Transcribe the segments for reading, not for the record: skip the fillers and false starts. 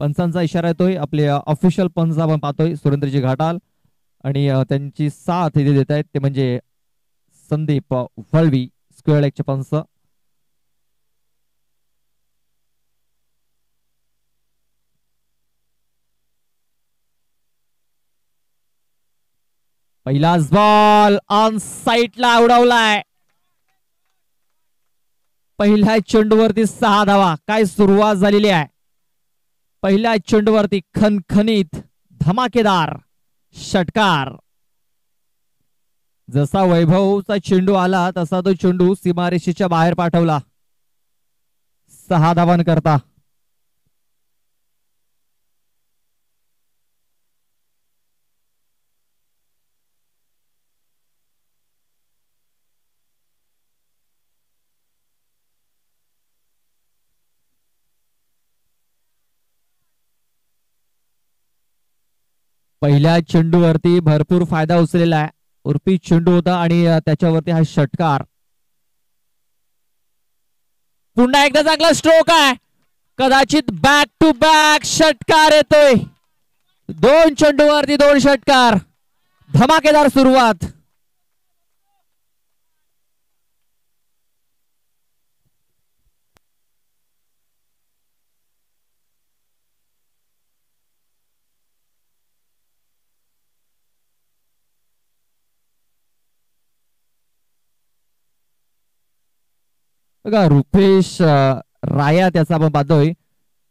पंचांचा इशारा येतोय. आपले ऑफिशियल पंच आपण पाहतोय सुरेंद्रजी घाटाल आणि त्यांची साथ इथे देत आहेत ते म्हणजे संदीप वळवी स्क्वेअर लेगचे पंच. पहिलाच बॉल ऑन साईडला उडवलाय. पहिल्या चेंडूवरती 6 धावा. काय सुरुवात झालेली आहे. पहिल्या चेंडूवरती खणखणीत धमाकेदार षटकार. जसा वैभवचा चेंडू आला तसा तो चेंडू सीमारेषेच्या बाहेर पाठवला 6 धावांकरता. पहिल्या चेंडूवरती भरपूर फायदा उचललेला आहे. उर्पी चेंडू होता आणि त्याच्यावरती हा षटकार. पुन्हा एकदा चांगला स्ट्रोक आहे. कदाचित बॅक टू बॅक षटकार येतोय. 2 चेंडूवरती 2 षटकार. धमाकेदार सुरुवात. बघा रुपेश राया त्याचा आपण पाहतोय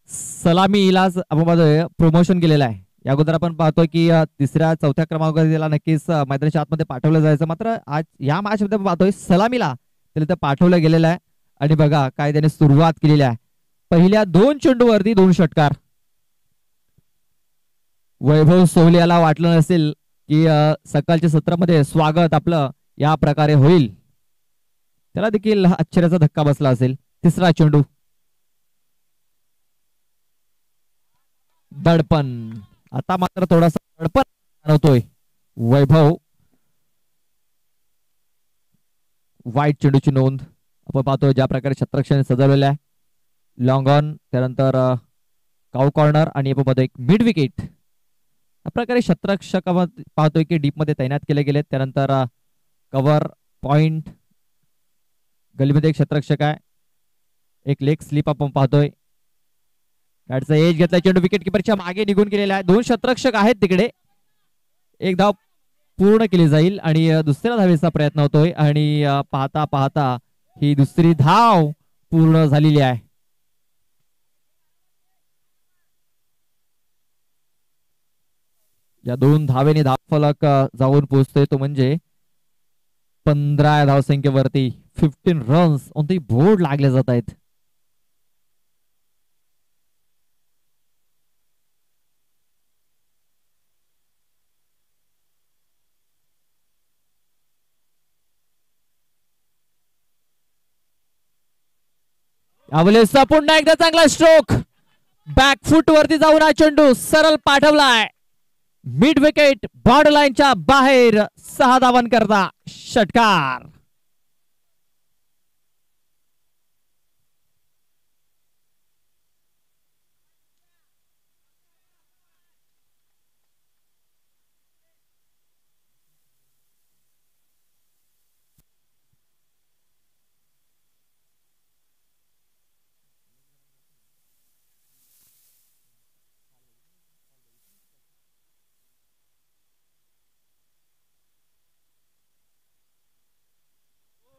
सलामीला आपण पाहतोय प्रमोशन केलेलं आहे. या अगोदर आपण पाहतोय की 3ऱ्या 4थ्या क्रमांकावर त्याला नक्कीच मैदानाच्या आतमध्ये पाठवलं जायचं. मात्र आज या मॅच मध्ये पाहतोय सलामीला त्याला तर पाठवलं गेलेलं आहे. आणि बघा काय त्याने सुरुवात केलेली आहे. पहिल्या 2 चेंडूवरती 2 षटकार. वैभव सोहले याला वाटलं नसेल की सकाळच्या सत्रामध्ये स्वागत आपलं या प्रकारे होईल. त्याला देखील आश्चर्याचा धक्का बसला असेल. 3रा चेंडू. दडपण. आता मात्र थोडासा दडपण जाणवतोय. वैभव. वाईट चेंडूची नोंद आपण पाहतोय ज्या प्रकारे क्षेत्ररक्षण सजवलेलं आहे. लॉंग ऑन त्यानंतर काऊ कॉर्नर आणि आपण पाहतोय मिड विकेट. या प्रकारे क्षेत्ररक्षक पाहतोय की डीप मध्ये तैनात केले गेले. त्यानंतर कव्हर पॉइंट. गलीमध्ये एक क्षेत्ररक्षक आहे. एक लेग स्लिप आपण पाहतोय. बॅटचा एज घेतला. चेंडू विकेट किपरच्या मागे निघून गेलेला आहे. 2 क्षेत्ररक्षक आहेत तिकडे. एक धाव पूर्ण केली जाईल आणि दुसऱ्या धावेचा प्रयत्न होतोय आणि पाहता पाहता ही दुसरी धाव पूर्ण झालेली आहे. या 2 धावेने धावफलक जाऊन पोहोचतोय तो म्हणजे 15 धावसंख्येवरती 15 रन्स ऑन द बोर्ड लागले जात आहेत. यावेळेस पुन्हा एकदा चांगला स्ट्रोक. बॅकफुट वरती जाऊन हा चेंडू सरळ पाठवलाय. मिड विकेट बॉर्डर लाईनच्या बाहेर. 6 धावांकरता षटकार.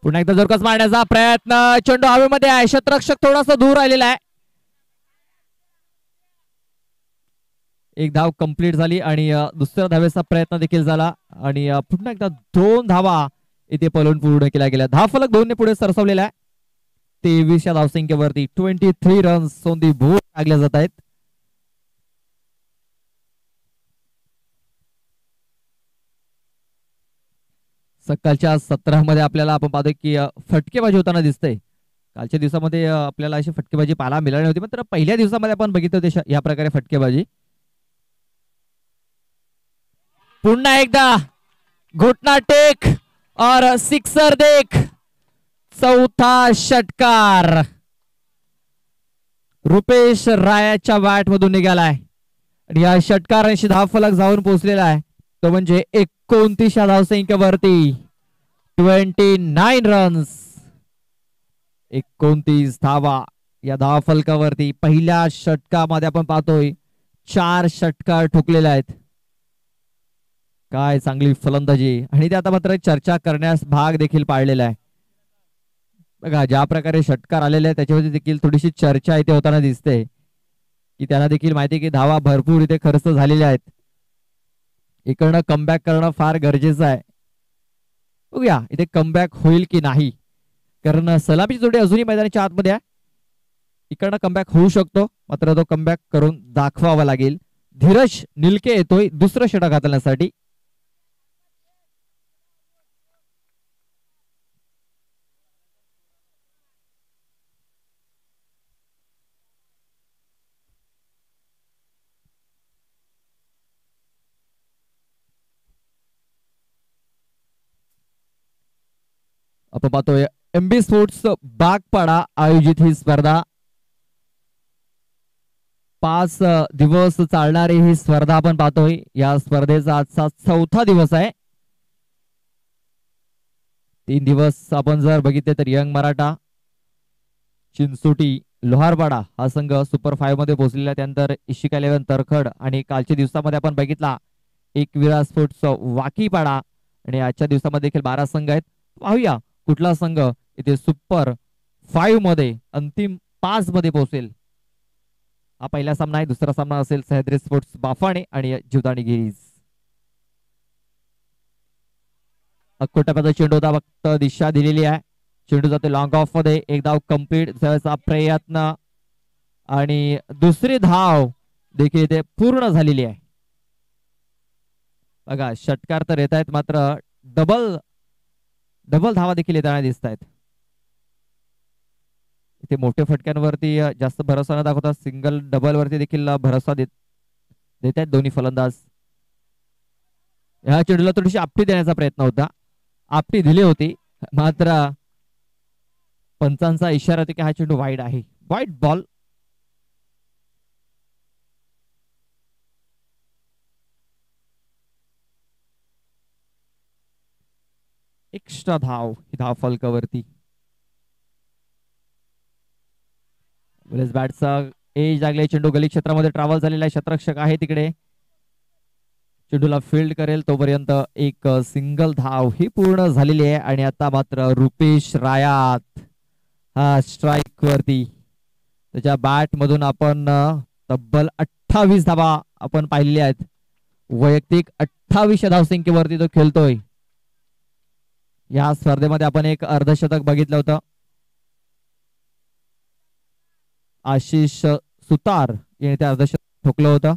पुन्हा एकदा जोरकस मारण्याचा प्रयत्न. चेंडू हवेमध्ये आहे. क्षेत्ररक्षक थोडासा दूर राहिलेला आहे. एक धाव कंप्लीट झाली आणि दुसऱ्या धावेचा प्रयत्न देखील झाला आणि पुन्हा एकदा 2 धावा इथे पळून पूर्ण केल्या गेल्या. धावफलक 2 ने पुढे सरसवलेला आहे. 23 या धावसंख्येवरती 23 रन्स ऑन दी बोर्ड लागल्या जात आहेत. सकाळच्या 17 मध्ये आपल्याला आपण पाहतोय की फटकेबाजी होताना दिसतंय. कालच्या दिवसामध्ये आपल्याला अशी फटकेबाजी पाहायला मिळाली नव्हती. मात्र पहिल्या दिवसामध्ये आपण बघितलं होते या प्रकारे फटकेबाजी. पुन्हा एकदा घुटना टेक और सिक्सर देख. 4था षटकार. रुपेश रायाच्या बॅट मधून निघालाय आणि या षटकारांशी धावफलक जाऊन पोहोचलेला आहे, तो म्हणजे 29 धावसंख्येवरती 29 रन्स. 29 धावा या धावफलकावरती. पहिल्या षटकामध्ये आपण पाहतोय 4 षटकार ठोकलेले आहेत. काय चांगली फलंदाजी, आणि ते आता मात्र चर्चा करण्यास भाग देखील पाडलेला आहे. बघा ज्या प्रकारे षटकार आलेले आहेत त्याच्यावरती देखील थोडीशी चर्चा इथे होताना दिसते, की त्यांना देखील माहिती की धावा भरपूर इथे खर्च झालेल्या आहेत. इकडनं कमबॅक करणं फार गरजेचं आहे. बघूया इथे कमबॅक होईल की नाही, कारण सलामीची जोडी अजूनही मैदानाच्या आतमध्ये आहे. इकडनं कमबॅक होऊ शकतो, मात्र तो कमबॅक करून दाखवावा लागेल. धीरज निलके येतोय दुसरं षटक हाताळण्यासाठी. आपण पाहतोय एमबी स्पोर्ट्स बागपाडा आयोजित ही स्पर्धा. 5 दिवस चालणारी ही स्पर्धा आपण पाहतोय. या स्पर्धेचा आजचा 4था दिवस आहे. 3 दिवस आपण जर बघितले तर यंग मराठा, चिंचोटी, लोहारपाडा हा संघ सुपर 5 मध्ये पोहोचलेला. त्यानंतर इशिका 11 तरखड, आणि कालच्या दिवसामध्ये आपण बघितला एकविरा स्पोर्ट्स वाकीपाडा, आणि आजच्या दिवसामध्ये देखील 12 संघ आहेत. पाहूया कुठला संघ इथे सुपर 5 मध्ये अंतिम 5 मध्ये पोहोचेल. हा पहिला सामना आहे. दुसरा सामना असेल सह्याद्री स्पोर्ट्स बाफाणे आणि जीवदानी गिरीज. अक्कोटाप्याचा चेंडू होता, फक्त दिशा दिलेली आहे. चेंडू जातो लॉंग ऑफ मध्ये. एक धाव कंप्लीट झाल्याचा प्रयत्न आणि दुसरी धाव देखील इथे पूर्ण झालेली आहे. बघा षटकार तर येत आहेत, मात्र डबल धावा देखील येताना दिसत आहेत. इथे मोठ्या फटक्यांवरती जास्त भरोसा न दाखवता सिंगल डबल वरती देखील भरोसा देत आहेत दोन्ही फलंदाज. ह्या चेंडूला थोडीशी आपटी देण्याचा प्रयत्न होता, आपटी दिली होती, मात्र पंचांचा इशारा होता की हा चेंडू वाईड आहे. Wide ball. एक्स्ट्रा धाव ही धाव फलकावरती. बॅटचा एज लागले. चेंडू गली क्षेत्रामध्ये ट्रॅव्हल झालेला आहे. क्षेत्ररक्षक आहे तिकडे, चेंडूला फील्ड करेल तोपर्यंत एक सिंगल धाव ही पूर्ण झालेली आहे. आणि आता मात्र रुपेश रायात हा स्ट्राईक वरती. त्याच्या बॅट मधून आपण तब्बल 28 धावा आपण पाहिलेल्या आहेत. वैयक्तिक 28 धावसंख्येवरती तो खेळतोय. या स्पर्धेमध्ये आपण एक अर्धशतक बघितलं होतं. आशिष सुतार याने ते अर्धशतक ठोकलं होतं.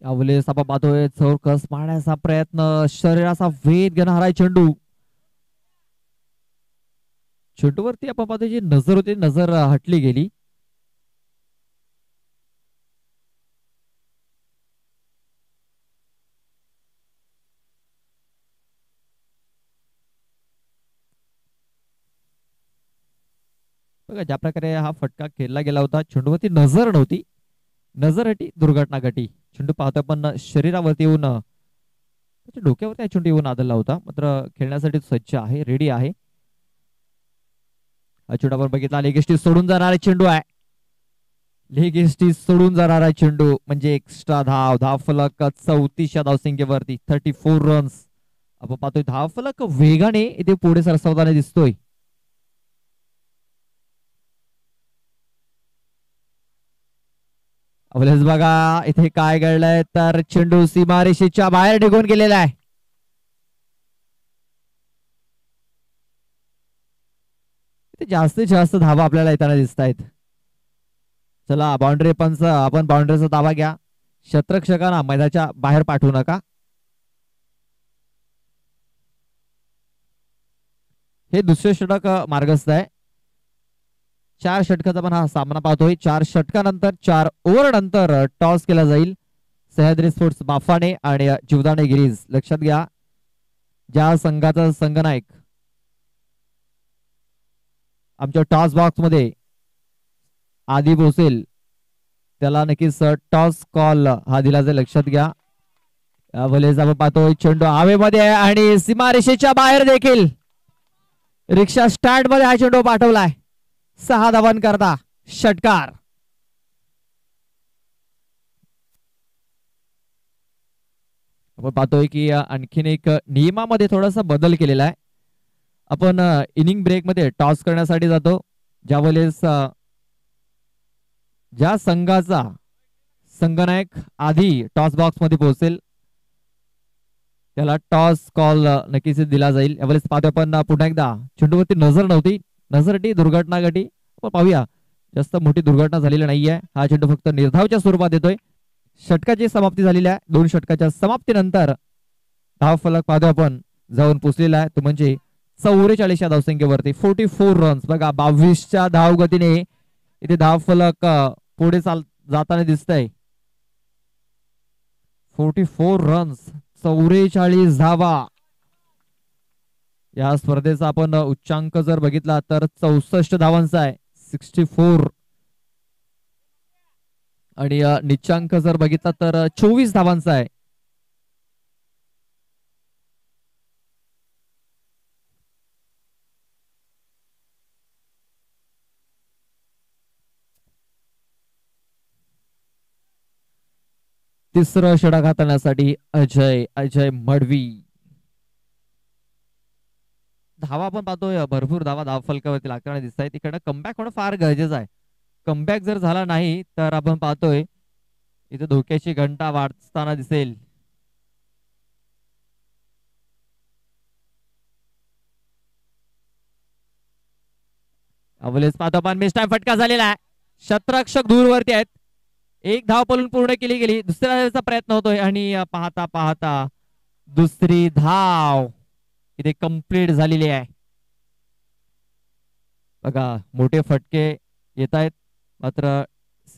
यावेळेस आपण पाहतोय चौरकस मारण्याचा प्रयत्न, शरीराचा वेध घेणारा चेंडू. चेंडूवरती आपण पाहतोय जी नजर होती, नजर हटली गेली. बघा ज्या प्रकारे हा फटका खेळला गेला होता, चेंडूवरती नजर नव्हती, नजर हटी दुर्घटना घटी. चेंडू पाहतोय पण शरीरावरती येऊन त्याच्या डोक्यावरती हा चेंडू येऊन आदळला होता. मात्र खेळण्यासाठी सज्ज आहे, रेडी आहे. हा चेंडू आपण बघितला, लेग सोडून जाणारा चेंडू आहे. लेग सोडून जाणारा चेंडू म्हणजे एक्स्ट्रा धाव. धाव फलक 34 धावसंख्येवरती 34 रन्स. आपण पाहतोय धाव फलक वेगाने इथे पुढे सरसावताना दिसतोय. अवलेस बघा इथे काय घडलंय, तर चेंडू सीमारेषेच्या बाहेर निघून गेलेला आहे. ते जास्तीत जास्त धावा आपल्याला येताना दिसत आहेत. चला बाउंड्री पंच, आपण बाउंड्रीचा दावा घ्या. क्षेत्ररक्षकांना मैदानाच्या बाहेर पाठवू नका. हे दुसरे षटक मार्गस्थ आहे. 4 षटकाचा पण हा सामना पाहतोय. 4 षटकानंतर 4 ओव्हर नंतर टॉस केला जाईल. सह्याद्री स्पोर्ट्स बाफाने आणि जीवदाने गिरीज. लक्षात घ्या, ज्या संघाचा संघनायक आमच्या टॉस बॉक्स मध्ये आधी पोहोचेल त्याला नक्कीच टॉस कॉल हा दिला जाईल. लक्षात घ्या. भलेच आपण पाहतोय चेंडू हवेमध्ये आहे आणि सीमारेषेच्या बाहेर देखील रिक्षा स्टँड मध्ये हा चेंडू पाठवलाय. 6 धावांन करता षटकार. आपण पाहतोय की आणखीन एक नियमामध्ये थोडासा बदल केलेला आहे. आपण इनिंग ब्रेक मध्ये टॉस करण्यासाठी जातो. ज्यावेळेस ज्या संघाचा संघनायक आधी टॉस बॉक्स मध्ये पोहोचेल त्याला टॉस कॉल नक्कीच दिला जाईल. यावेळेस पाहतोय आपण पुन्हा एकदा चेंडूवरती नजर नव्हती, नजर दुर्घटना घटी. आपण पाहूया, जास्त मोठी दुर्घटना झालेली नाहीये. हा चेंडू फक्त निर्धावच्या स्वरूपात येतोय. षटकाची समाप्ती झालेली आहे. 2 षटकाच्या समाप्तीनंतर धाव फलक पाहतोय आपण जाऊन पोचलेला आहे. तो म्हणजे 44 या धावसंख्येवरती 44 रन्स. बघा 22च्या धावगतीने इथे धाव फलक पुढे जाताना दिसतंय. 44 रन्स, 44 धावा. या स्पर्धेचा आपण उच्चांक जर बघितला तर 64 धावांचा आहे, 64. आणि निच्चांक जर बघितला तर 24 धावांचा आहे. तिसरं षटक हाताळण्यासाठी अजय मडवी. धावा आपण पाहतोय भरपूर धावा धाव फलकावरती लागताना दिसत आहे. तिकडे कमबॅक होणं फार गरजेचं आहे. कमबॅक जर झाला नाही तर आपण पाहतोय इथे धोक्याची घंटा वाजताना दिसेल. अवलेच पाहतो आपण मिस टाइम फटका झालेला आहे. क्षेत्ररक्षक दूरवरती आहेत. 1 धाव पळून पूर्ण केली गेली. दुसऱ्या धावेचा प्रयत्न होतोय आणि पाहता पाहता दुसरी धाव इथे कंप्लीट झालेली आहे. बघा मोठे फटके येत आहेत, मात्र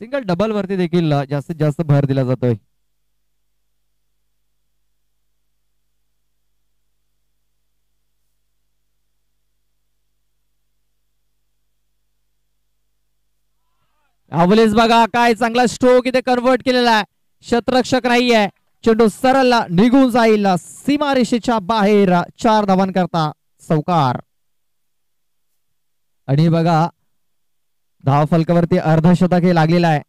सिंगल डबल वरती देखील जास्तीत जास्त भर दिला जातोय. अवलेस बघा काय चांगला स्ट्रोक इथे कन्वर्ट केलेला आहे. क्षेत्ररक्षक नाहीये. चेंडू सरळ निघून जाईल सीमारेषेच्या बाहेर. 4 धावांकरता चौकार. आणि बघा धाव फलकावरती अर्धशतक हे लागलेलं आहे.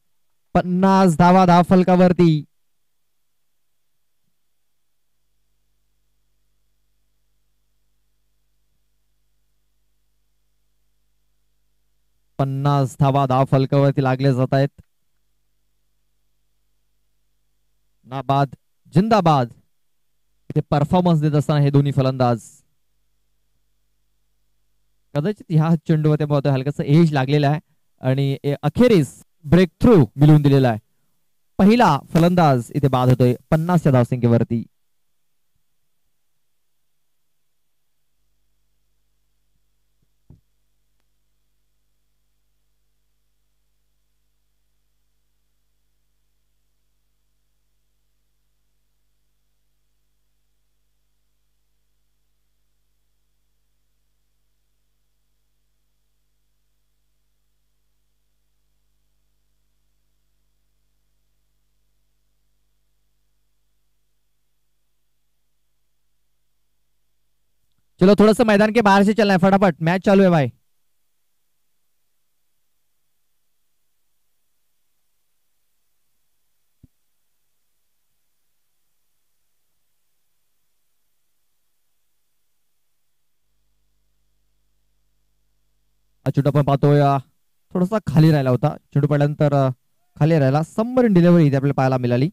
50 धावा धाव फलकावरती. धावा धाव फलकावरती लागले जात आहेत. नाबाद जिंदाबाद इथे परफॉर्मन्स देत असताना हे दोन्ही फलंदाज. कदाचित ह्या चेंडूवरती पाहतोय हलकासा एज लागलेला आहे आणि अखेरीस ब्रेक थ्रू मिळवून दिलेला आहे. पहिला फलंदाज इथे बाद होतोय 50च्या धावसंख्येवरती. चलो थोड़ा सा मैदान के बाहर से चलना है, फटाफट मैच चालू है भाई. चेंडू आपण पाहतोय थोडासा खाली राहिला होता. चेंडू पडल्यानंतर खाली राहिला. सबमरीन डिलिव्हरी इथे आपल्याला पाहायला मिळाली.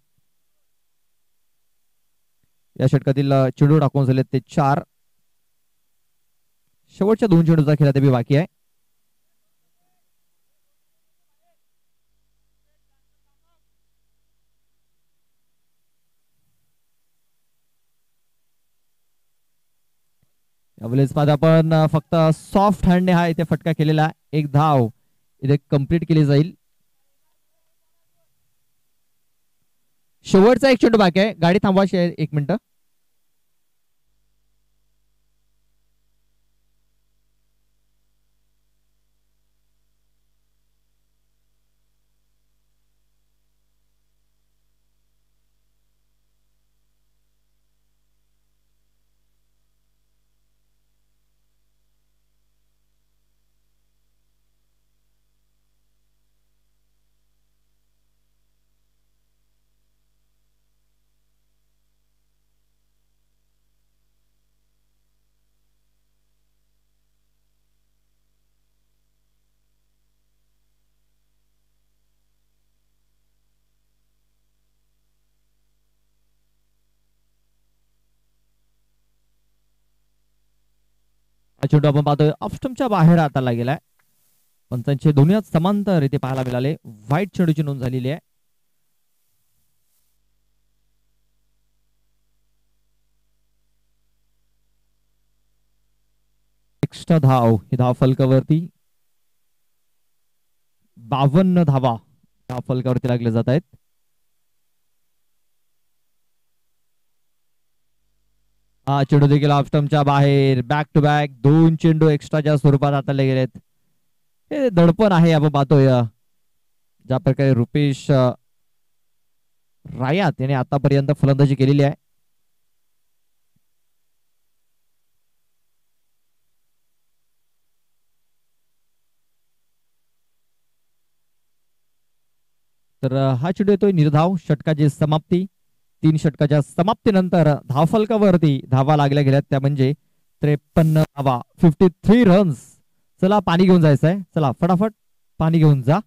या षटकातील चेंडू टाकून झाले ते 4. शेवटच्या 2 चेंडूचा खेळ ते बाकी आहे. यावेळेस पाहता आपण फक्त सॉफ्ट हँडने हा इथे फटका केलेला. एक धाव इथे कंप्लीट केली जाईल. शेवटचा एक चेंडू बाकी आहे. गाडी थांबवायची आहे 1 मिनिट. हा चेंडू आपण पाहतोय ऑफस्टमच्या बाहेर हाताला गेलाय. पंचांचे दोन्ही हात समांतर इथे पाहायला मिळाले. व्हाईट चेंडूची नोंद झालेली आहे. एक्स्ट्रा धाव ही धाव फलकावरती 52 धावा धाव फलकावरती लागले जात आहेत. हा चेंडू देखील ऑफस्टमच्या बाहेर. बॅक टू बॅक 2 चेंडू एक्स्ट्राच्या स्वरूपात हाताळले गेलेत. हे दडपण आहे आपण पाहतोय. ज्या प्रकारे रुपेश रायात याने आतापर्यंत फलंदाजी केलेली आहे. तर हा चेंडू येतोय निर्धाव. षटकाची समाप्ती. 3 षटकाच्या समाप्तीनंतर धावफलकावरती धावा लागल्या गेल्यात त्या म्हणजे 53 धावा, 53 रन्स. चला पाणी घेऊन जायचं आहे. चला फटाफट पाणी घेऊन जा.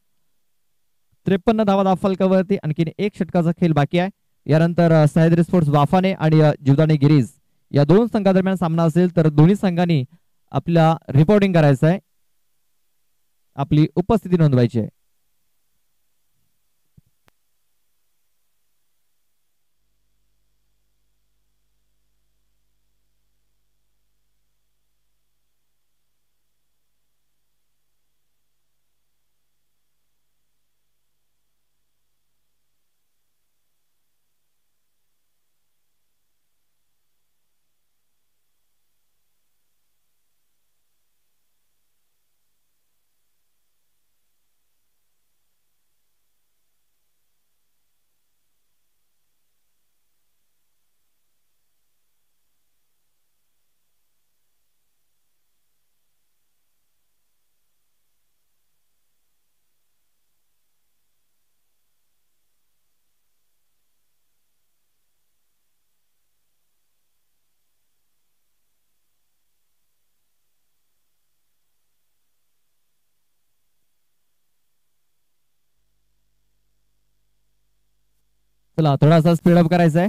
53 धावा धावफलकावरती. आणखीन 1 षटकाचा खेळ बाकी आहे. यानंतर सह्याद्री स्पोर्ट्स वाफाने आणि जीवदानी गिरीज या 2 संघादरम्यान सामना असेल तर दोन्ही संघांनी आपल्या रिपोर्टिंग करायचं आहे. आपली उपस्थिती नोंदवायची आहे. चला थोडासा स्पीडअप करायचा आहे.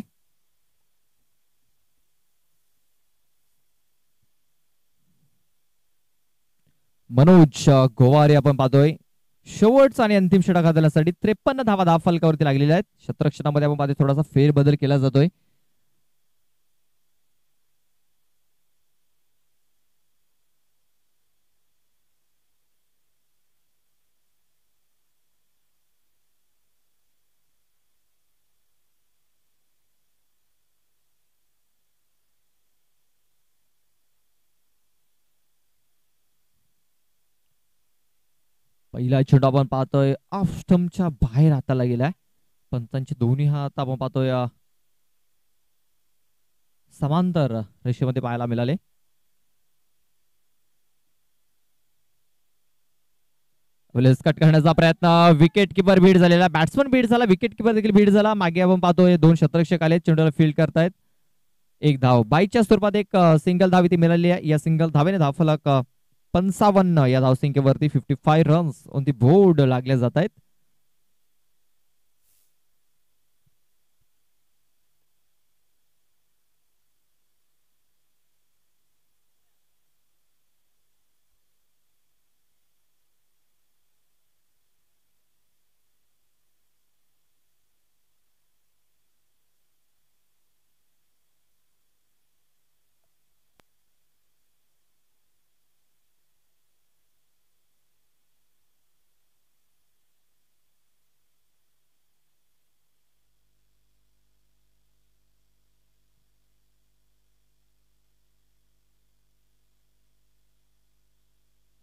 मनोज गोवारी आपण पाहतोय शेवटचा आणि अंतिम षटक हाताळण्यासाठी 53 धावा धाव फलकावरती लागलेल्या आहेत. क्षेत्ररक्षणामध्ये आपण पाहतोय थोडासा फेरबदल केला जातोय. पहिला चेंडू आपण पाहतोय ऑफ स्टंपच्या बाहेर हाताला गेलाय. पंचांचे दोन्ही हात आपण पाहतोय समांतर रेषेमध्ये पाहायला मिळाले. कट करण्याचा प्रयत्न. विकेट किपर बीड झालेला. बॅट्समन बीड झाला. विकेट किपर देखील बीड झाला. मागे आपण पाहतोय 2 क्षेत्ररक्षक आले चेंडूला फील्ड करतायत. एक धाव बाईच्या स्वरूपात एक सिंगल धाव इथे मिळाली आहे. या सिंगल धावेने धावफलक 55 या धावसंख्येवरती 55 रन्स ऑन दी बोर्ड लागले जात आहेत.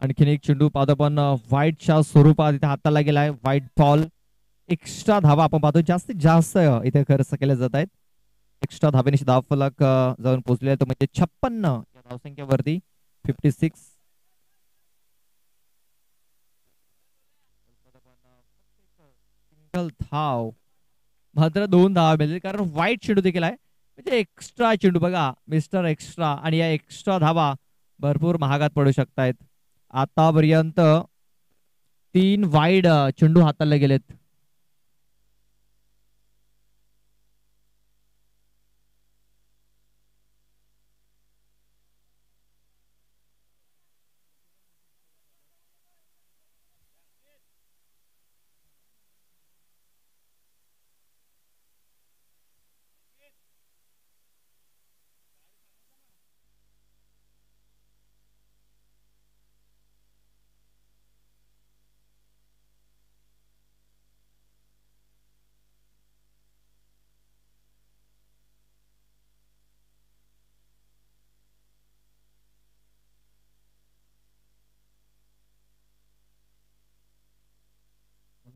आणखीन एक चेंडू पाहतो आपण व्हाईटच्या स्वरूपात इथे हाताला गेलाय. White ball. एक्स्ट्रा धावा आपण पाहतो जास्तीत जास्त इथे खर्च केल्या जात आहेत. एक्स्ट्रा धावेनिशी धाव फलक जाऊन पोहोचले तो म्हणजे 56 या धावसंख्येवरती. 56. सिंगल धाव मात्र 2 धावा मिळतील कारण व्हाईट चेंडू देखील आहे म्हणजे एक्स्ट्रा चेंडू बघा मिस्टर एक्स्ट्रा आणि या एक्स्ट्रा धावा भरपूर महागात पडू शकतायत. आतापर्यंत 3 वाईड चेंडू हाताळले गेलेत.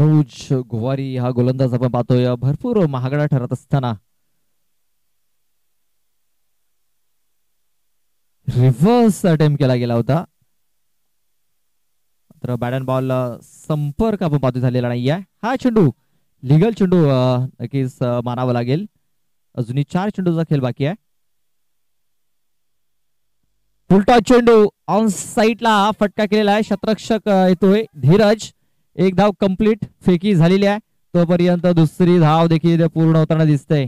मनोज गोवारी हा गोलंदाज आपण पाहतोय भरपूर महागडा ठरत असताना रिव्हर्स अटेम्प्ट केला गेला होता. तर बॅट अँड बॉल संपर्क आपण पाहतो झालेला नाहीये. हा चेंडू लिगल चेंडू नक्कीच मानावा लागेल. अजूनही 4 चेंडूचा खेळ बाकी आहे. उलटा चेंडू ऑन साईडला फटका केलेला आहे. शतरक्षक येतोय धीरज. एक धाव कंप्लीट फेकी झालेली आहे. तोपर्यंत दुसरी धाव देखील पूर्ण होताना दिसते.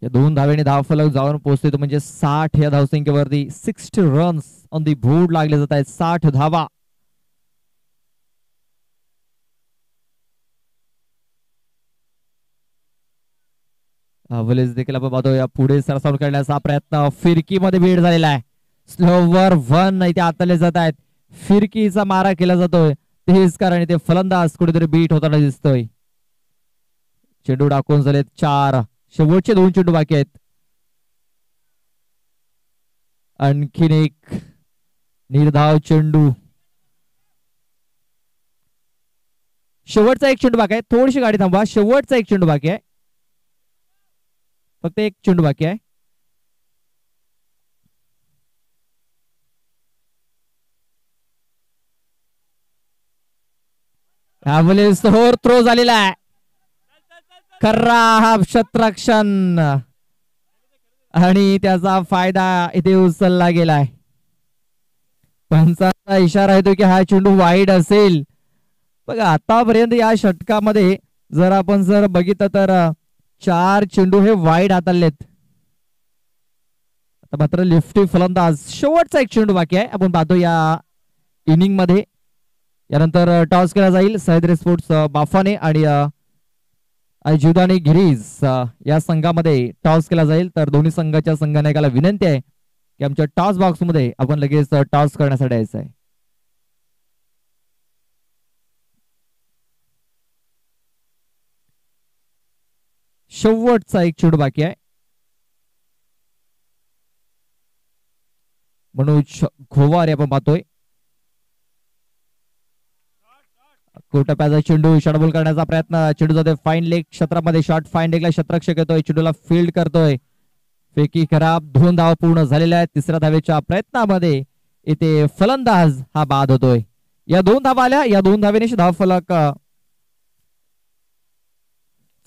या 2 धावेने धाव फलक जाऊन पोहोचते म्हणजे 60 या धावसंख्येवरती. 60 रन्स ऑन दी बोर्ड लागले जात आहेत. 60 धावा. वलेज देखील आपण पाहतो या पुढे सरसावून करण्याचा प्रयत्न फिरकीमध्ये भेट झालेला आहे. स्लोवर 1 इथे हाताळले जात आहेत. फिरकीचा मारा केला जातोय तेच कारण इथे फलंदाज कुठेतरी बीट होताना दिसतोय. चेंडू टाकून झालेत 4. शेवटचे 2 चेंडू बाकी आहेत. आणखीन एक निर्धाव चेंडू. शेवटचा एक चेंडू बाकी आहे. थोडीशी गाडी थांबवा. शेवटचा एक चेंडू बाकी आहे. फक्त एक चेंडू बाकी आहे. समोर थ्रो झालेला आहे. खर्रा हा शतरक्षण आणि त्याचा फायदा इथे उचलला गेलाय. पंचांचा इशारा येतो की हा चेंडू वाईड असेल. बघा आतापर्यंत या षटकामध्ये जर आपण बघितलं तर 4 चेंडू हे वाईड हाताळलेत. आता मात्र लिफ्टी फलंदाज. शेवटचा एक चेंडू बाकी आहे आपण पाहतो या इनिंग मध्ये. यानंतर टॉस केला जाईल. सह्याद्री स्पोर्ट्स बाफाने आणि जुदानी गिरीज या संघामध्ये टॉस केला जाईल. तर दोन्ही संघाच्या संघनायकाला विनंती आहे की आमच्या टॉस बॉक्स मध्ये आपण लगेच टॉस करण्यासाठी यायचं आहे. शेवटचा एक चेंडू बाकी आहे. मनोज घोवारे आपण पाहतोय. कोटप्याचा चेंडू शॉर्टबॉल करण्याचा प्रयत्न. चेंडू जातोय फाईन लेग क्षेत्रामध्ये. शॉर्ट फाईन लेगला शतरक्षक येतोय. चेंडूला फील्ड करतोय. फेकी खराब. 2 धावा पूर्ण झालेल्या आहेत. तिसऱ्या धावेच्या प्रयत्नामध्ये इथे फलंदाज हा बाद होतोय. या 2 धावा आल्या. या 2 धावेने धाव फलक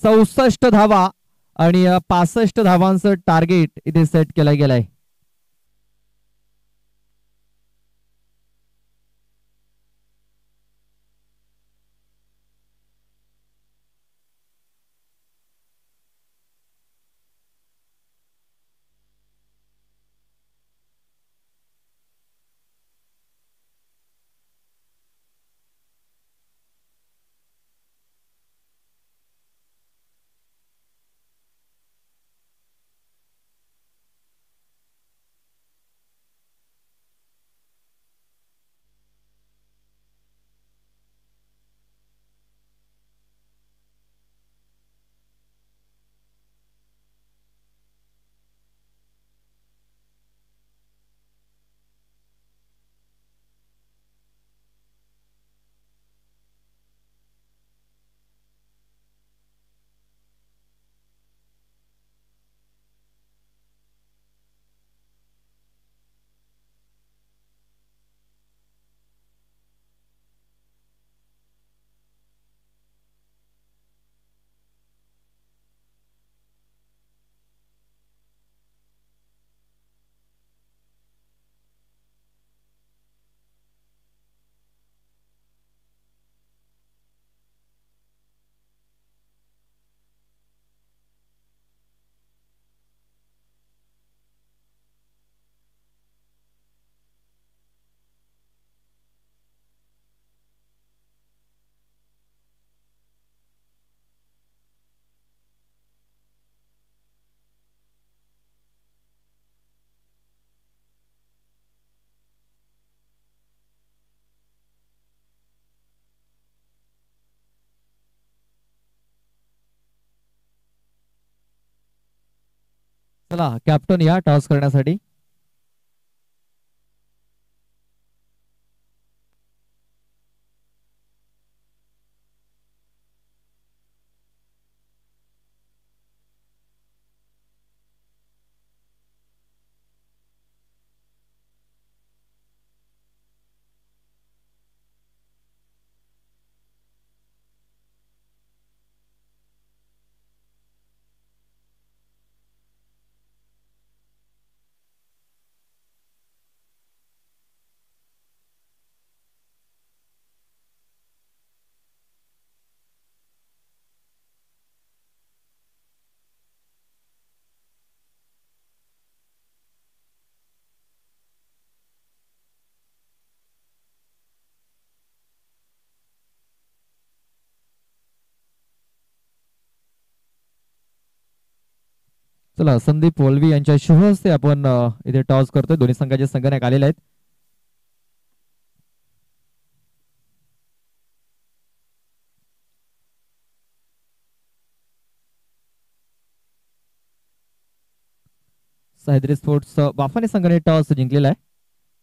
64 धावा आणि 65 धावांचं टार्गेट इथे सेट केलं गेलंय. चला कॅप्टन या टॉस करण्यासाठी. चला संदीप वलवी यांच्या शुभ हस्ते आपण इथे टॉस करतोय. दोन्ही संघाचे संघनायक आलेले आहेत. सह्याद्री स्पोर्ट्स वाफाने संघाने टॉस जिंकलेला आहे.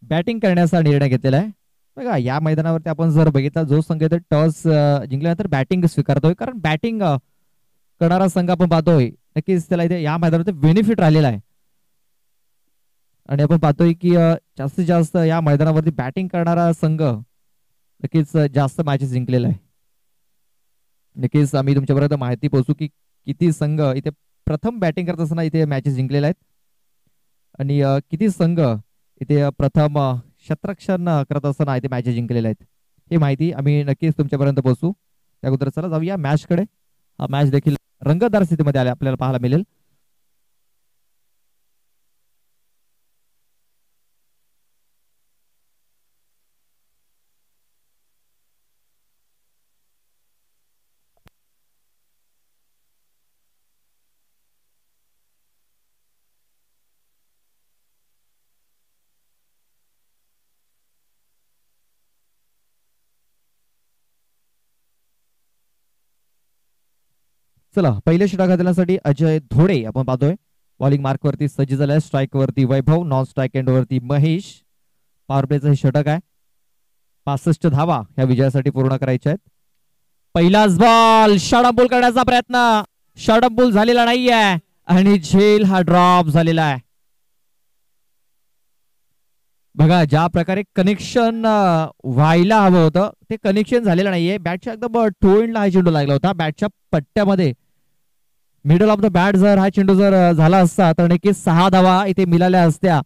बॅटिंग करण्याचा निर्णय घेतलेला आहे. बघा या मैदानावरती आपण जर बघितला जो संघ टॉस जिंकल्यानंतर बॅटिंग स्वीकारतोय, कारण बॅटिंग करणारा संघ आपण पाहतोय नक्कीच त्याला इथे या मैदानावरती बेनिफिट राहिलेला आहे. आणि आपण पाहतोय की जास्तीत जास्त या मैदानावरती बॅटिंग करणारा संघ नक्कीच जास्त मॅचेस जिंकलेला आहे. नक्कीच आम्ही तुमच्यापर्यंत माहिती पोहोचू की किती संघ इथे प्रथम बॅटिंग करत असताना इथे मॅचेस जिंकलेल्या आहेत आणि किती संघ इथे प्रथम क्षेत्ररक्षण करत असताना इथे मॅचेस जिंकलेल्या आहेत. ही माहिती आम्ही नक्कीच तुमच्यापर्यंत पोहोचू. त्या अगोदर चला जाऊया मॅचकडे. हा मॅच देखील रंगतदार स्थितीमध्ये आले आपल्याला पाहायला मिळेल. चला पहिले षटक घालण्यासाठी अजय धोडे आपण पाहतोय. बॉलिंग मार्क वरती सज्ज झालाय. स्ट्राईक वरती वैभव, नॉन स्ट्राईक एंड वरती महेश. पॉवर प्लेचं हे षटक आहे. 65 धावा ह्या विजयासाठी पूर्ण करायच्या आहेत. पहिलाच बॉल शॉर्ट बॉल करण्याचा प्रयत्न, शॉर्ट बॉल झालेला नाहीये आणि झेल हा ड्रॉप झालेला आहे. बघा ज्या प्रकारे कनेक्शन व्हायला हवं होतं ते कनेक्शन झालेलं नाहीये. बॅटच्या एकदम टोएंडला हा चेंडू लागला होता. बॅटच्या पट्ट्यामध्ये मिडल ऑफ द बॅट जर हा चेंडू जर झाला असता तर नक्कीच 6 धावा इथे मिळाल्या असत्या.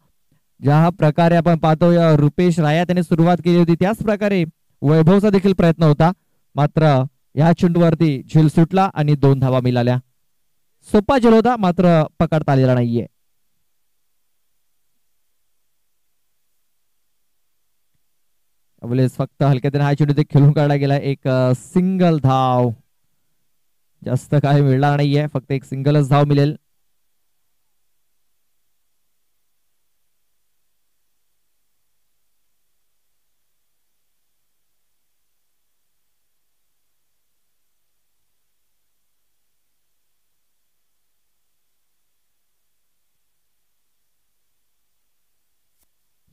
ज्या प्रकारे आपण पाहतोय रुपेश राया त्याने सुरुवात केली होती त्याच प्रकारे वैभवचा देखील प्रयत्न होता, मात्र या चेंडूवरती झेल सुटला आणि 2 धावा मिळाल्या. सोपा झेल होता मात्र पकडता आलेला नाहीये. फक्त हलक्याने हा चेंडू खेळून काढला गेला. एक सिंगल धाव, जास्त काय मिळणार नाहीये, फक्त एक सिंगलच धाव मिळेल.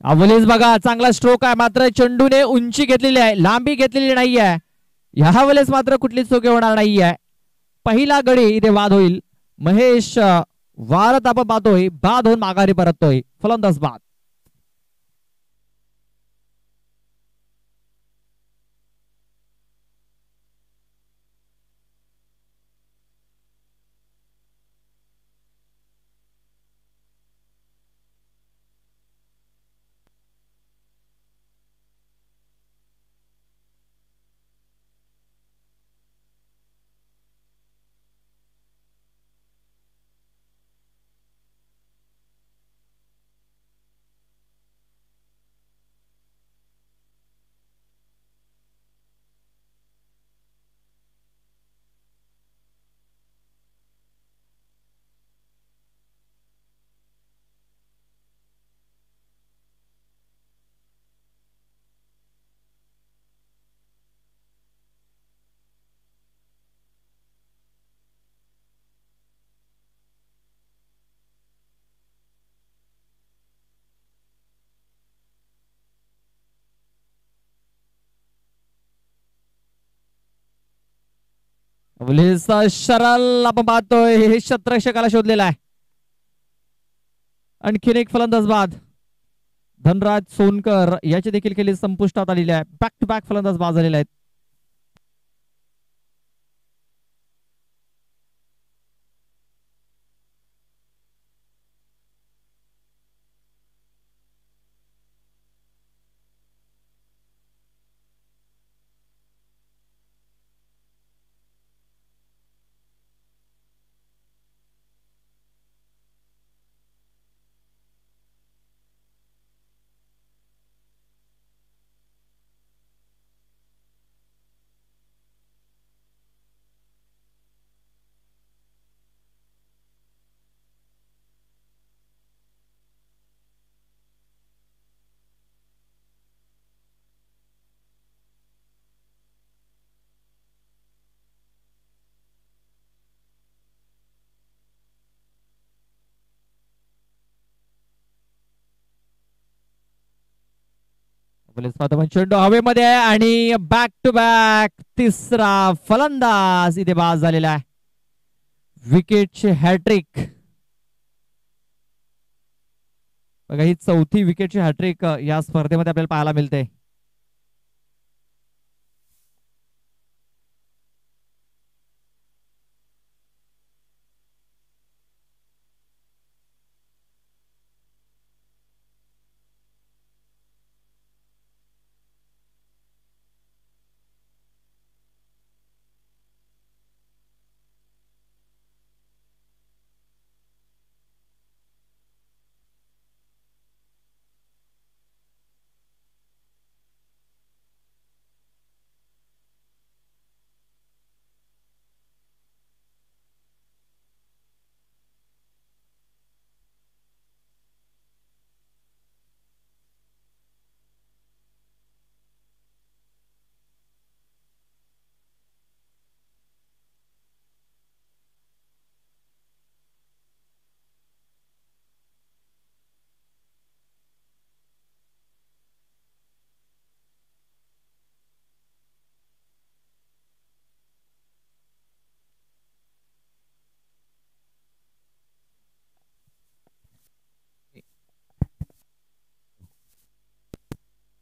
अवलेज बघा चांगला स्ट्रोक आहे, मात्र चेंडूने उंची घेतलेली आहे, लांबी घेतलेली नाहीये. ह्या वेळेस मात्र कुठलीच चूक होणार नाहीये. पहिला गडी इथे बाद होईल. महेश वारत आपण पाहतोय बाद होऊन माघारी परततोय. फलंदाज बाद. शरल आपण पाहतोय हे शतरक्षकाला शोधलेला आहे. आणखीन एक फलंदाज बाद. धनराज सोनकर याची देखील खेळी संपुष्टात आलेली आहे. बॅक टू बॅक फलंदाज बाद झालेले आहेत. चेंडू हवेमध्ये आहे आणि बॅक टू बॅक तिसरा फलंदाज इथे बाद झालेला आहे. विकेटचे हॅट्रिक. बघा ही चौथी विकेटची हॅट्रिक या स्पर्धेमध्ये आपल्याला पाहायला मिळते.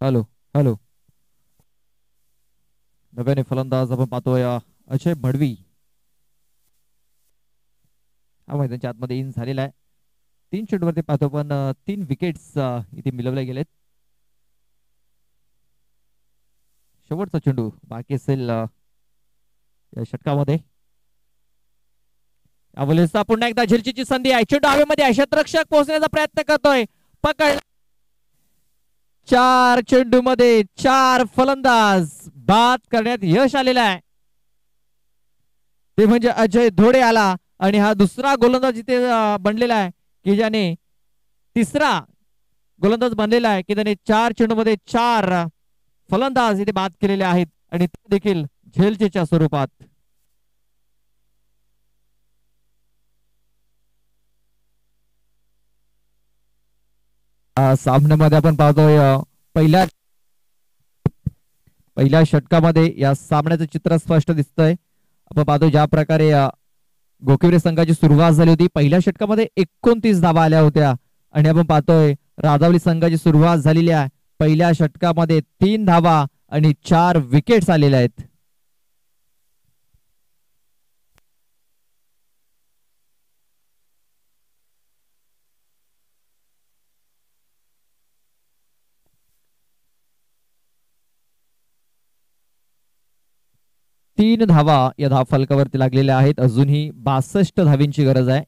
Hello hello. नव्याने फलंदाज आपण पाहतोय अजय भडवी. हा मैदानाच्या आतमध्ये इन झालेला आहे. 3 चेंडूवरती पाहतो पण 3 विकेट्स इथे मिळवले गेलेत. शेवटचा चेंडू बाकी असेल या षटकामध्ये. पुन्हा एकदा झेलची संधी आहे. चेंडू हवेमध्ये आहे. क्षेत्ररक्षक पोहोचण्याचा प्रयत्न करतोय. पकड. 4 चेंडू मध्ये 4 फलंदाज बाद करण्यात यश आलेलं आहे. ते म्हणजे अजय धोडे आला आणि हा दुसरा गोलंदाज इथे बनलेला आहे की ज्याने तिसरा गोलंदाज बनलेला आहे की त्याने 4 चेंडू मध्ये 4 फलंदाज इथे बाद केलेले आहेत आणि ते देखील झेलचेच्या स्वरूपात. सामन्यामध्ये आपण पाहतोय पहिल्या षटकामध्ये या सामन्याचं चित्र स्पष्ट दिसतंय. आपण पाहतोय ज्या प्रकारे गोकिवरे संघाची सुरुवात झाली होती. पहिल्या षटकामध्ये 29 धावा आल्या होत्या आणि आपण पाहतोय राधावली संघाची सुरुवात झालेली आहे. पहिल्या षटकामध्ये 3 धावा आणि 4 विकेट्स आलेल्या आहेत. तीन धावा या धावफलकावरती लागलेल्या आहेत. अजूनही 62 धावींची गरज आहे.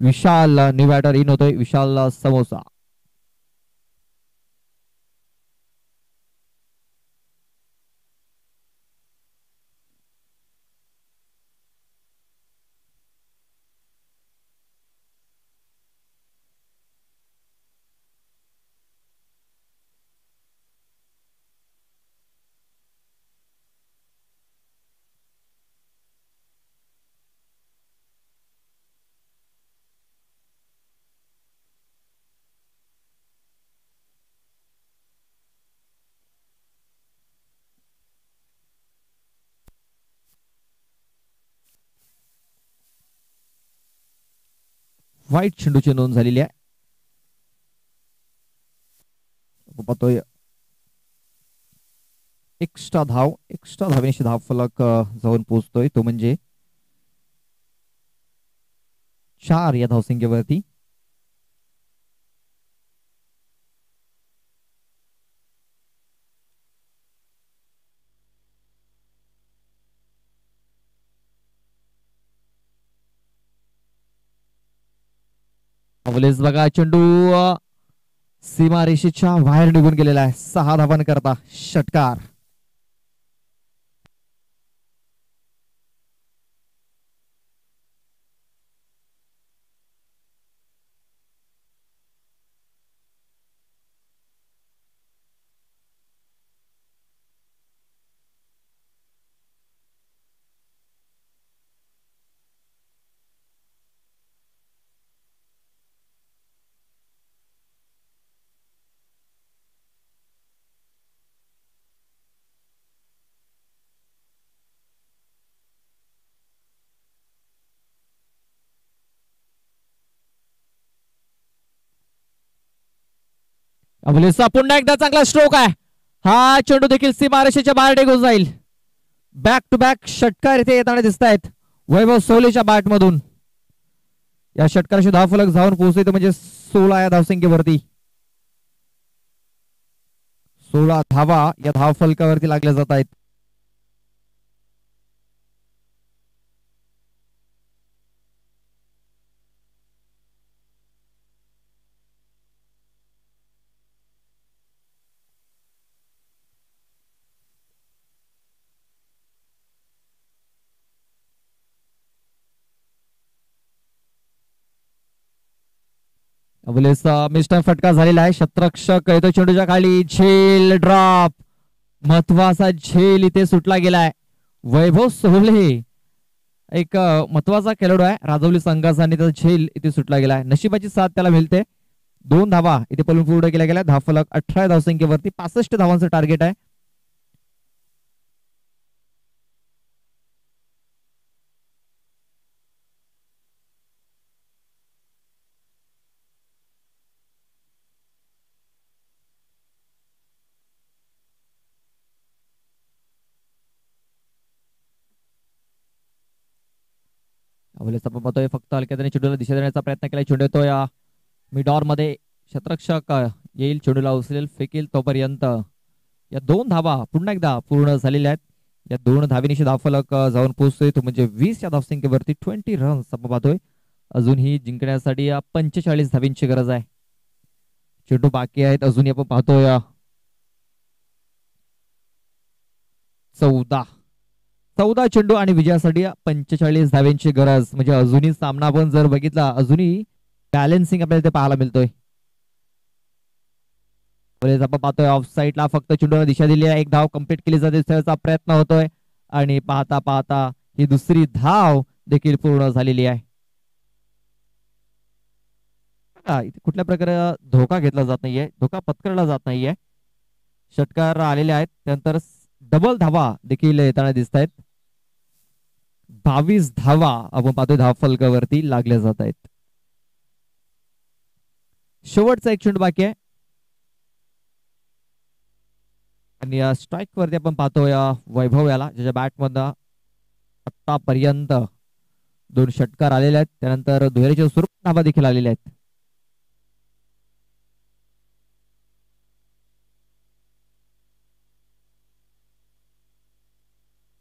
विशाल न्यू बॅटर इन होतोय. विशाल समोसा. वाईट चेंडूची नोंद झालेली आहे. पाहतोय एक्स्ट्रा धावेशी धाव फलक जाऊन पोहोचतोय, तो म्हणजे 4 या धावसंख्येवरती. अवलेस बघा चेंडू सीमारेषेच्या बाहेर निघून गेलेला आहे. 6 धावांनी करता षटकार. अवलेसचा पुन्हा एकदा चांगला स्ट्रोक आहे. हा चेंडू देखील सीमारेषेच्या बाहेर निघून जाईल. बॅक टू बॅक षटकार इथे येताना दिसत आहेत वैभव सोहलेच्या बॅट मधून. या षटकाराशी धावफलक जाऊन पोहोचते म्हणजे 16 या धावसंख्येवरती. 16 धावा या धावफलकावरती लागल्या जात आहेत. मिस्टर फटका झालेला आहे. शतरक्षक येतो चेंडूच्या खाली. झेल ड्रॉप, महत्वाचा झेल इथे सुटला गेलाय. वैभव सोहले एक महत्वाचा खेळाडू आहे राजौली संघाचा आणि त्याचा झेल इथे सुटला गेलाय. नशिबाची साथ त्याला मिळते. 2 धावा इथे पळून पूर्ण केल्या गेल्या. धावफलक 18 धावसंख्येवरती. 65 धावांचं टार्गेट आहे. आपण पाहतोय फक्त हलक्याने चेंडूला दिशा देण्याचा प्रयत्न केला. चेंडू येतो या मिडॉर मध्ये. शतरक्षक येईल, चेंडूला उचलेल, फेकेल तोपर्यंत. या 2 धावा पुन्हा एकदा पूर्ण झालेल्या आहेत. या 2 धावेनिशी धावफलक जाऊन पोहोचतोय तो म्हणजे 20 या धावसंख्येवरती. 20 रन्स आपण पाहतोय. अजूनही जिंकण्यासाठी 45 धावींची गरज आहे. चेंडू बाकी आहेत अजूनही आपण पाहतोय 14 चेंडू आणि विजयासाठी 45 धाव्यांची गरज. म्हणजे अजूनही सामना आपण जर बघितला अजूनही बॅलन्सिंग आपल्याला इथे पाहायला मिळतोय. आपण पाहतोय ऑफ साईडला फक्त चेंडूला दिशा दिली आहे. 1 धाव कंप्लीट केली जाते. त्याचा प्रयत्न होतोय आणि पाहता पाहता ही दुसरी धाव देखील पूर्ण झालेली आहे. इथे कुठल्या प्रकारे धोका घेतला जात नाहीये, धोका पत्करला जात नाहीये. षटकार आलेले आहेत. त्यानंतर डबल धावा देखील येताना दिसत आहेत. 22 धावा आपण पाहतोय धाव फलकावरती लागल्या जात आहेत. शेवटचा एक चेंडू बाकी आहे आणि या स्ट्राईक वरती आपण पाहतोय वैभव याला, ज्याच्या बॅट मधनं आतापर्यंत 2 षटकार आलेले आहेत. त्यानंतर दुहेरीच्या स्वरूपात धावा देखील आलेल्या आहेत.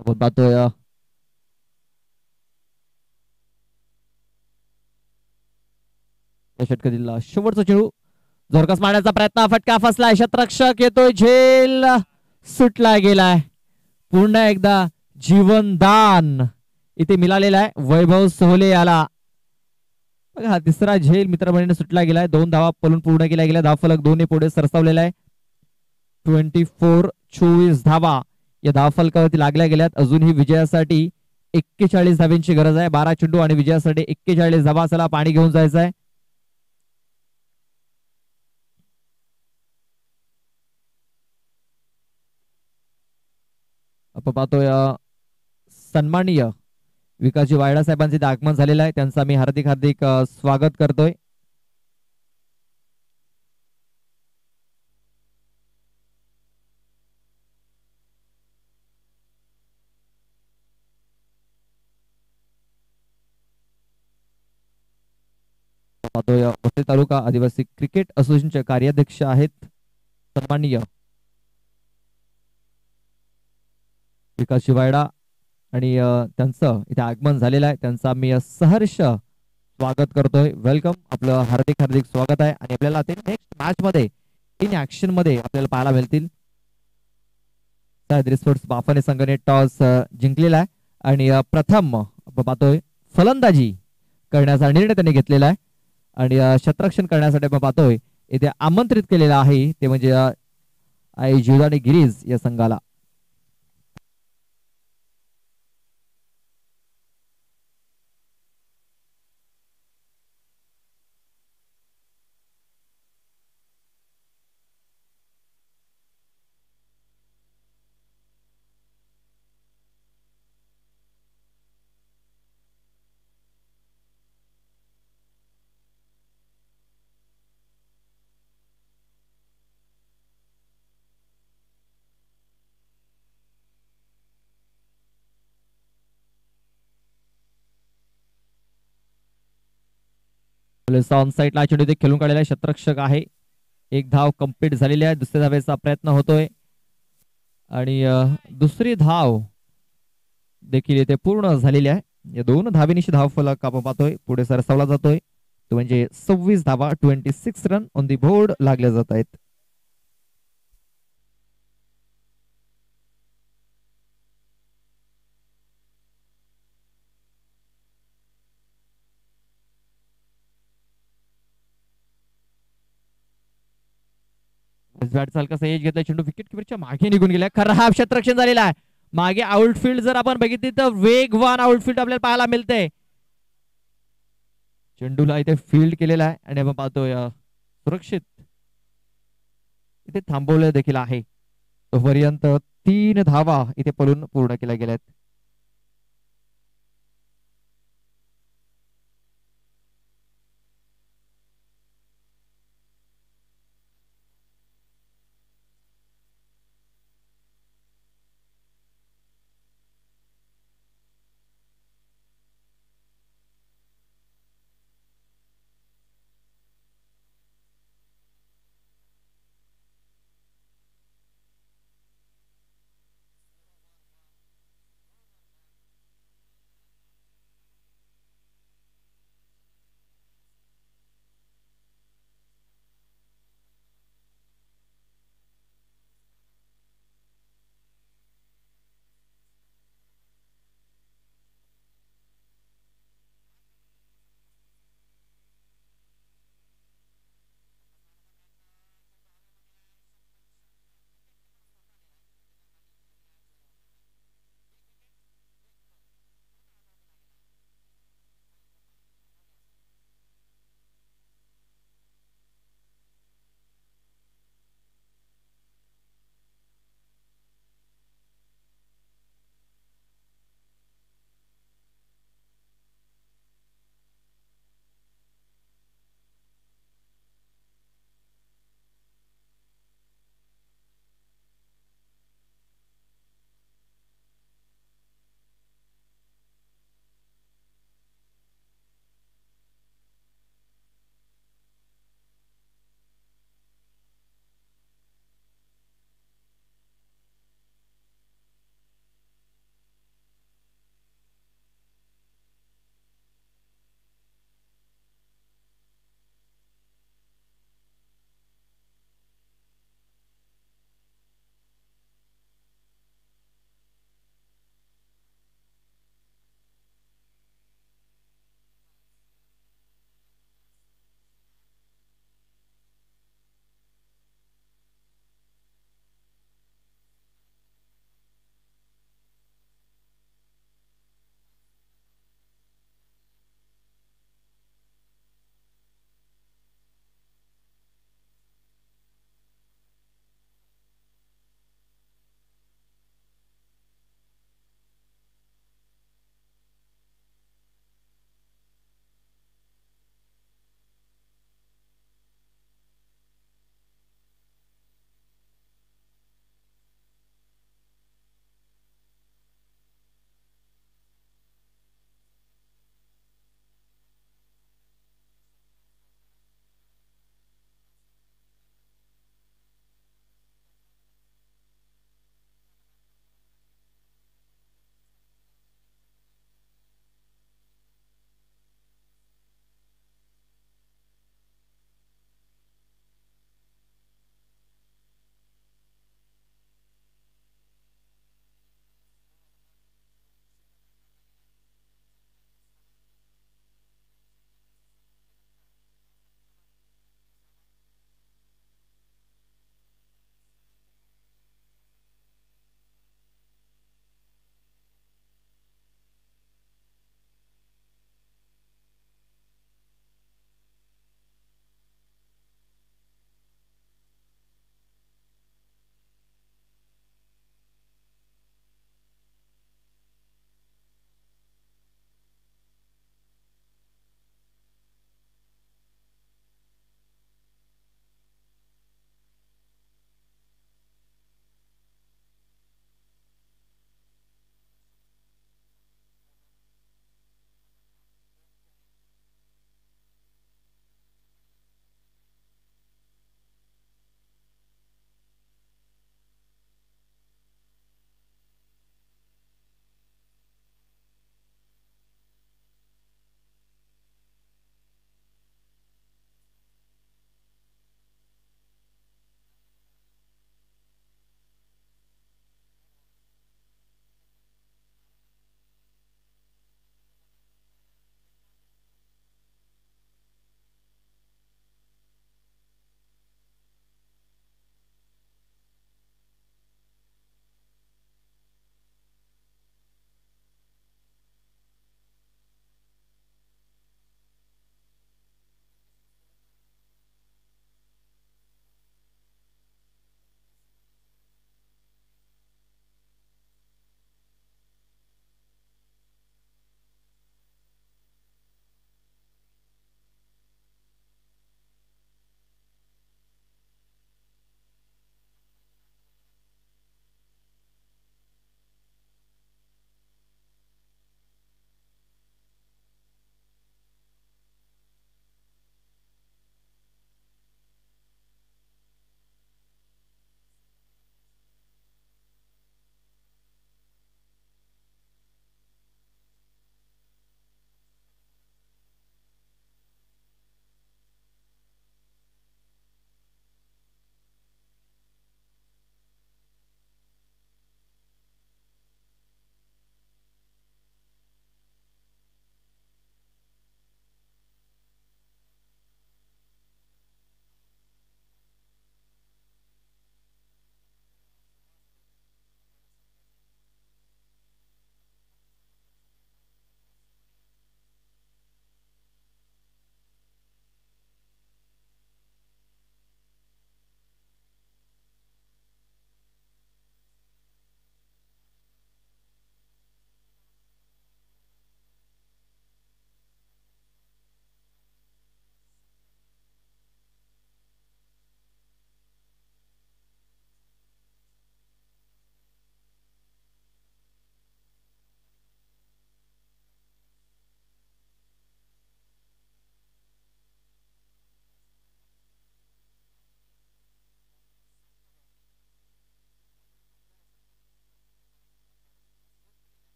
आपण पाहतोय षटकातील शेवटचा चेंडू. जोरकस मारण्याचा प्रयत्न, फटका फसलाय. शतरक्षक येतोय, झेल सुटला गेलाय. पुन्हा एकदा जीवनदान इथे मिळालेला आहे वैभव सोहले याला. बघा तिसरा झेल मित्रमंडळीने सुटला गेलाय. 2 धावा पळून पूर्ण केल्या गेल्या. धावफलक 2 पुढे सरसावलेला आहे. 24 धावा या धावफलकावरती लागल्या गेल्यात. अजूनही विजयासाठी 41 धाव्यांची गरज आहे. 12 चेंडू आणि विजयासाठी 41 धावा. चला पाणी घेऊन जायचं आहे. आपण पाहतोय सन्माननीय विकासजी वायडा साहेबांचे इथे आगमन झालेलं आहे, त्यांचं मी हार्दिक हार्दिक स्वागत करतोय. वसई तालुका आदिवासी क्रिकेट असोसिएशनचे कार्याध्यक्ष आहेत सन्माननीय विकास शिवायडा आणि त्यांचं इथे आगमन झालेलं आहे, त्यांचा मी सहर्ष स्वागत करतोय. वेलकम, आपलं हार्दिक हार्दिक स्वागत आहे. आणि आपल्याला ते नेक्स्ट मॅच मध्ये इन ऍक्शन मध्ये आपल्याला पाहायला मिळतील. सह्याद्री स्पोर्ट्स बाफाने संघाने टॉस जिंकलेला आहे आणि प्रथम आपण पाहतोय फलंदाजी करण्याचा निर्णय त्यांनी घेतलेला आहे आणि क्षेत्ररक्षण करण्यासाठी आपण पाहतोय इथे आमंत्रित केलेलं आहे ते म्हणजे आई जीवदानी गिरीज या संघाला. ऑन साईडला चेंडू ते खेळून काढलेला क्षेत्ररक्षक आहे. एक धाव कंप्लीट झालेली आहे, दुसऱ्या धावेचा प्रयत्न होतोय आणि दुसरी धाव देखील इथे पूर्ण झालेली आहे. या दोन धावेनिशी धाव फलक आपण पाहतोय पुढे सरसावला जातोय, तो म्हणजे 26 धावा, 26 रन ऑन दी बोर्ड लागले जात आहेत. बॅट चालकाचा एज घेतला, चेंडू विकेट किपरच्या मागे निघून गेला, खराब क्षेत्ररक्षण झालेला आहे. मागे आउटफील्ड जर आपण बघितली तर वेगवान आउटफील्ड आपल्याला पाहायला मिळते. चेंडूला इथे फील्ड केलेला आहे आणि आपण पाहतोय सुरक्षित इथे थांबवलं देखील आहे. तोपर्यंत 3 धावा इथे पळून पूर्ण केल्या गेल्यात.